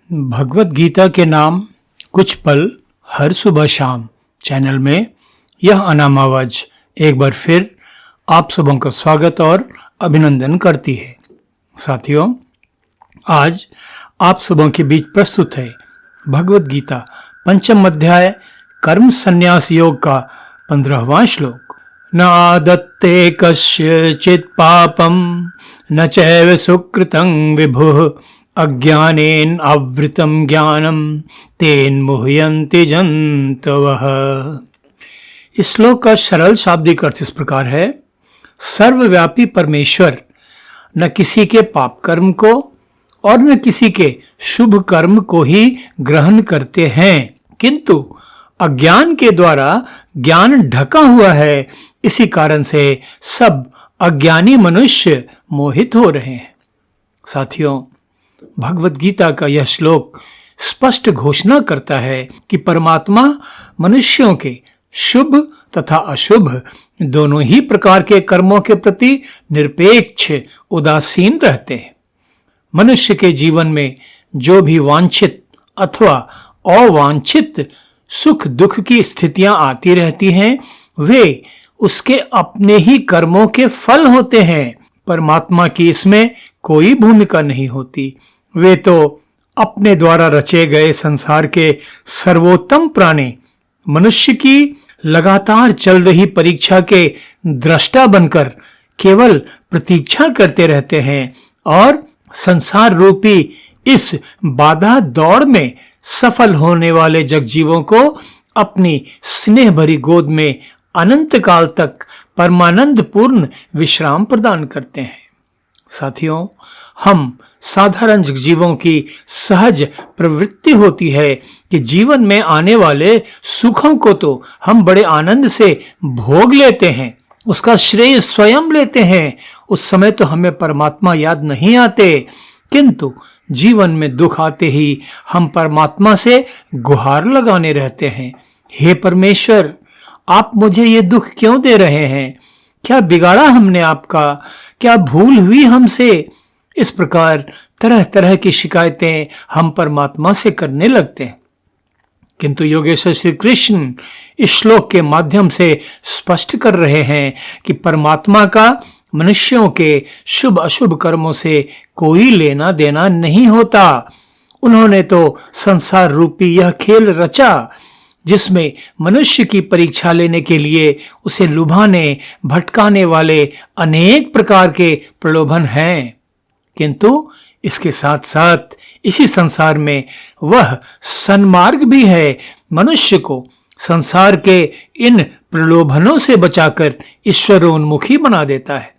भगवत गीता के नाम कुछ पल हर सुबह शाम चैनल में यह अनाम आवाज एक बार फिर आप सबों का स्वागत और अभिनंदन करती है। साथियों, आज आप सबों के बीच प्रस्तुत है भगवत गीता पंचम अध्याय कर्म संन्यास योग का 15वां श्लोक। न आदत्ते कस्यचित् पापम न चैव सुकृतं विभुः अज्ञानेन आवृतम ज्ञानम तेन मुह्यन्ति जन्तवः। इस श्लोक का सरल शाब्दिक अर्थ इस प्रकार है। सर्वव्यापी परमेश्वर न किसी के पाप कर्म को और न किसी के शुभ कर्म को ही ग्रहण करते हैं, किंतु अज्ञान के द्वारा ज्ञान ढका हुआ है। इसी कारण से सब अज्ञानी मनुष्य मोहित हो रहे हैं। साथियों, भगवत गीता का यह श्लोक स्पष्ट घोषणा करता है कि परमात्मा मनुष्यों के शुभ तथा अशुभ दोनों ही प्रकार के कर्मों के प्रति निरपेक्ष उदासीन रहते हैं। मनुष्य के जीवन में जो भी वांछित अथवा अवांछित सुख दुख की स्थितियां आती रहती हैं, वे उसके अपने ही कर्मों के फल होते हैं। परमात्मा की इसमें कोई भूमिका नहीं होती। वे तो अपने द्वारा रचे गए संसार के सर्वोत्तम प्राणी मनुष्य की लगातार चल रही परीक्षा के दृष्टा बनकर केवल प्रतीक्षा करते रहते हैं और संसार रूपी इस बाधा दौड़ में सफल होने वाले जगजीवों को अपनी स्नेह भरी गोद में अनंत काल तक परमानंद पूर्ण विश्राम प्रदान करते हैं। साथियों, हम साधारण जीवों की सहज प्रवृत्ति होती है कि जीवन में आने वाले सुखों को तो हम बड़े आनंद से भोग लेते हैं, उसका श्रेय स्वयं लेते हैं। उस समय तो हमें परमात्मा याद नहीं आते, किंतु जीवन में दुख आते ही हम परमात्मा से गुहार लगाने रहते हैं। हे परमेश्वर, आप मुझे ये दुख क्यों दे रहे हैं? क्या बिगाड़ा हमने आपका? क्या भूल हुई हमसे? इस प्रकार तरह तरह की शिकायतें हम परमात्मा से करने लगते हैं। किंतु योगेश्वर श्री कृष्ण इस श्लोक के माध्यम से स्पष्ट कर रहे हैं कि परमात्मा का मनुष्यों के शुभ अशुभ कर्मों से कोई लेना देना नहीं होता। उन्होंने तो संसार रूपी यह खेल रचा जिसमें मनुष्य की परीक्षा लेने के लिए उसे लुभाने भटकाने वाले अनेक प्रकार के प्रलोभन हैं, किंतु इसके साथ साथ इसी संसार में वह सन्मार्ग भी है। मनुष्य को संसार के इन प्रलोभनों से बचाकर ईश्वरोन्मुखी बना देता है।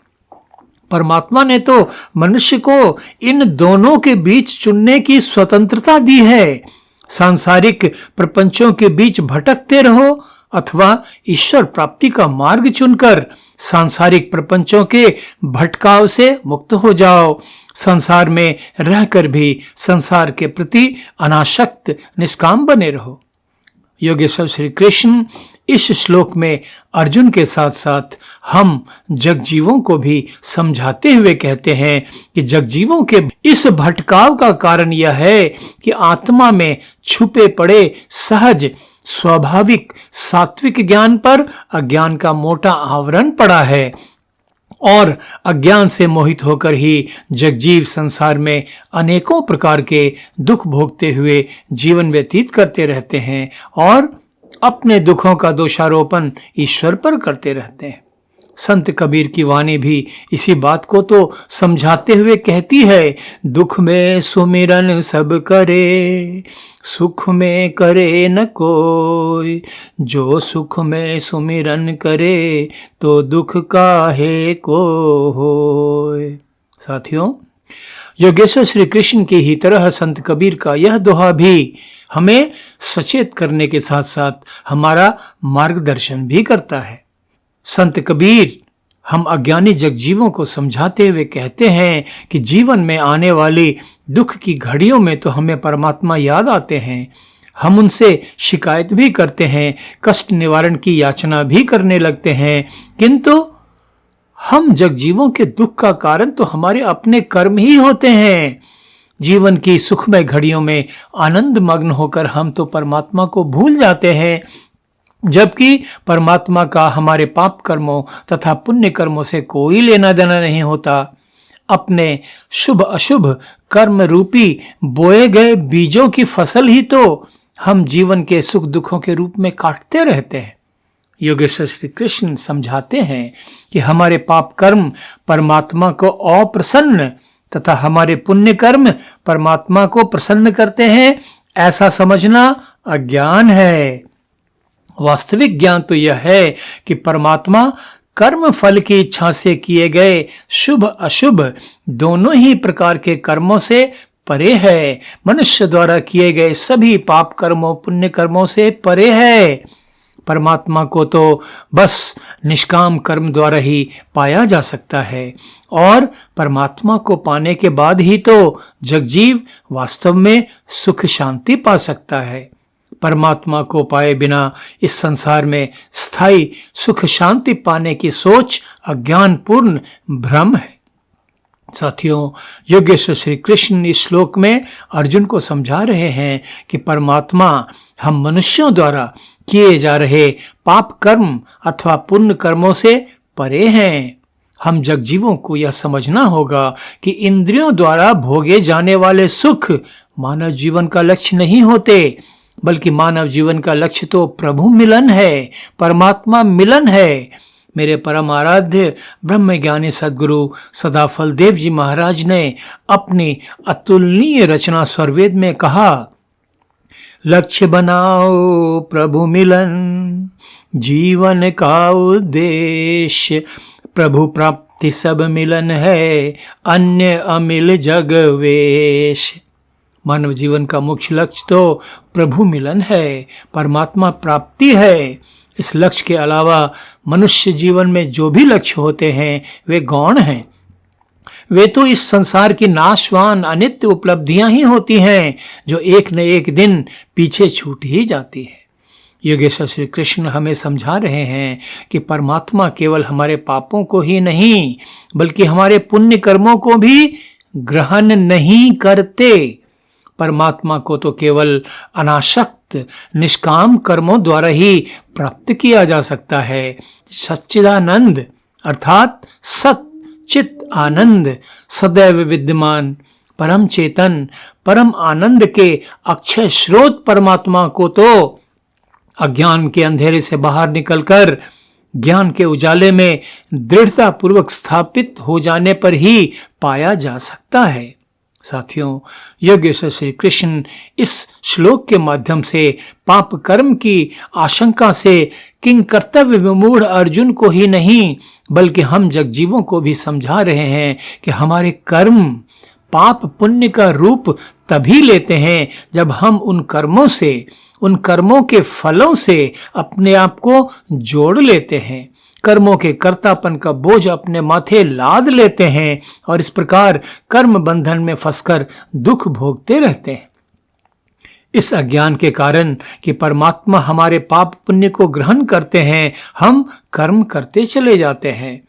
परमात्मा ने तो मनुष्य को इन दोनों के बीच चुनने की स्वतंत्रता दी है। सांसारिक प्रपंचों के बीच भटकते रहो अथवा ईश्वर प्राप्ति का मार्ग चुनकर सांसारिक प्रपंचों के भटकाव से मुक्त हो जाओ। संसार में रहकर भी संसार के प्रति अनासक्त निष्काम बने रहो। योगेश्वर श्री कृष्ण इस श्लोक में अर्जुन के साथ साथ हम जगजीवों को भी समझाते हुए कहते हैं कि जगजीवों के इस भटकाव का कारण यह है कि आत्मा में छुपे पड़े सहज स्वाभाविक सात्विक ज्ञान पर अज्ञान का मोटा आवरण पड़ा है और अज्ञान से मोहित होकर ही जगजीव संसार में अनेकों प्रकार के दुख भोगते हुए जीवन व्यतीत करते रहते हैं और अपने दुखों का दोषारोपण ईश्वर पर करते रहते हैं। संत कबीर की वाणी भी इसी बात को तो समझाते हुए कहती है, दुख में सुमिरन सब करे, सुख में करे न कोई, जो सुख में सुमिरन करे तो दुख काहे को होय। साथियों, योगेश्वर श्री कृष्ण की ही तरह संत कबीर का यह दोहा भी हमें सचेत करने के साथ साथ हमारा मार्गदर्शन भी करता है। संत कबीर हम अज्ञानी जगजीवों को समझाते हुए कहते हैं कि जीवन में आने वाली दुख की घड़ियों में तो हमें परमात्मा याद आते हैं, हम उनसे शिकायत भी करते हैं, कष्ट निवारण की याचना भी करने लगते हैं, किंतु हम जगजीवों के दुख का कारण तो हमारे अपने कर्म ही होते हैं। जीवन की सुखमय घड़ियों में आनंद मग्न होकर हम तो परमात्मा को भूल जाते हैं, जबकि परमात्मा का हमारे पाप कर्मों तथा पुण्य कर्मों से कोई लेना देना नहीं होता। अपने शुभ अशुभ कर्म रूपी बोए गए बीजों की फसल ही तो हम जीवन के सुख दुखों के रूप में काटते रहते हैं। योगेश्वर श्री कृष्ण समझाते हैं कि हमारे पाप कर्म परमात्मा को अप्रसन्न तथा हमारे पुण्य कर्म परमात्मा को प्रसन्न करते हैं, ऐसा समझना अज्ञान है। वास्तविक ज्ञान तो यह है कि परमात्मा कर्म फल की इच्छा से किए गए शुभ अशुभ दोनों ही प्रकार के कर्मों से परे है। मनुष्य द्वारा किए गए सभी पाप कर्मों पुण्य कर्मों से परे है। परमात्मा को तो बस निष्काम कर्म द्वारा ही पाया जा सकता है, और परमात्मा को पाने के बाद ही तो जगजीव वास्तव में सुख शांति पा सकता है। परमात्मा को पाए बिना इस संसार में स्थायी सुख शांति पाने की सोच अज्ञानपूर्ण भ्रम है। साथियों, योगेश्वर श्री कृष्ण इस श्लोक में अर्जुन को समझा रहे हैं कि परमात्मा हम मनुष्यों द्वारा किए जा रहे पाप कर्म अथवा पुण्य कर्मों से परे हैं। हम जगजीवों को यह समझना होगा कि इंद्रियों द्वारा भोगे जाने वाले सुख मानव जीवन का लक्ष्य नहीं होते, बल्कि मानव जीवन का लक्ष्य तो प्रभु मिलन है, परमात्मा मिलन है। मेरे परम आराध्य ब्रह्म ज्ञानी सद्गुरु सदाफल देव जी महाराज ने अपनी अतुलनीय रचना स्वरवेद में कहा, लक्ष्य बनाओ प्रभु मिलन, जीवन का उद्देश्य प्रभु प्राप्ति सब मिलन है, अन्य अमिल जग वेश। मानव जीवन का मुख्य लक्ष्य तो प्रभु मिलन है, परमात्मा प्राप्ति है। इस लक्ष्य के अलावा मनुष्य जीवन में जो भी लक्ष्य होते हैं वे गौण हैं। वे तो इस संसार की नाशवान अनित्य उपलब्धियां ही होती हैं, जो एक न एक दिन पीछे छूट ही जाती है। योगेश्वर श्री कृष्ण हमें समझा रहे हैं कि परमात्मा केवल हमारे पापों को ही नहीं, बल्कि हमारे पुण्य कर्मों को भी ग्रहण नहीं करते। परमात्मा को तो केवल अनासक्त निष्काम कर्मों द्वारा ही प्राप्त किया जा सकता है। सच्चिदानंद अर्थात सत चित आनंद सदैव विद्यमान परम चेतन परम आनंद के अक्षय स्रोत परमात्मा को तो अज्ञान के अंधेरे से बाहर निकलकर ज्ञान के उजाले में दृढ़ता पूर्वक स्थापित हो जाने पर ही पाया जा सकता है। साथियों, योगेश्वर श्री कृष्ण इस श्लोक के माध्यम से पाप कर्म की आशंका से किंग कर्तव्य विमूढ़ अर्जुन को ही नहीं, बल्कि हम जगजीवों को भी समझा रहे हैं कि हमारे कर्म पाप पुण्य का रूप तभी लेते हैं जब हम उन कर्मों के फलों से अपने आप को जोड़ लेते हैं, कर्मों के कर्तापन का बोझ अपने माथे लाद लेते हैं और इस प्रकार कर्म बंधन में फंसकर दुख भोगते रहते हैं। इस अज्ञान के कारण कि परमात्मा हमारे पाप पुण्य को ग्रहण करते हैं, हम कर्म करते चले जाते हैं।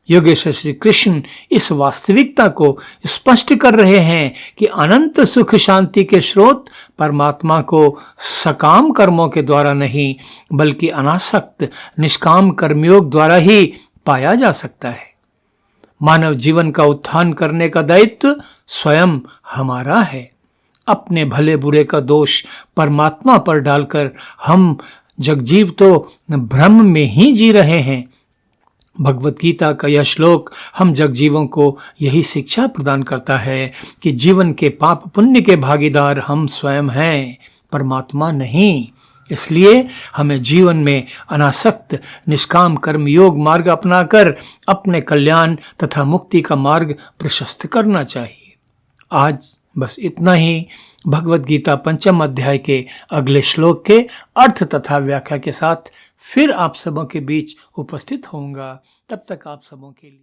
योगेश्वर श्री कृष्ण इस वास्तविकता को स्पष्ट कर रहे हैं कि अनंत सुख शांति के स्रोत परमात्मा को सकाम कर्मों के द्वारा नहीं, बल्कि अनासक्त निष्काम कर्मयोग द्वारा ही पाया जा सकता है। मानव जीवन का उत्थान करने का दायित्व स्वयं हमारा है। अपने भले बुरे का दोष परमात्मा पर डालकर हम जगजीव तो भ्रम में ही जी रहे हैं। भगवत गीता का यह श्लोक हम जगजीवों को यही शिक्षा प्रदान करता है कि जीवन के पाप पुण्य के भागीदार हम स्वयं हैं, परमात्मा नहीं। इसलिए हमें जीवन में अनासक्त निष्काम कर्म योग मार्ग अपनाकर अपने कल्याण तथा मुक्ति का मार्ग प्रशस्त करना चाहिए। आज बस इतना ही। भगवत गीता पंचम अध्याय के अगले श्लोक के अर्थ तथा व्याख्या के साथ फिर आप सबों के बीच उपस्थित होऊंगा। तब तक आप सबों के लिए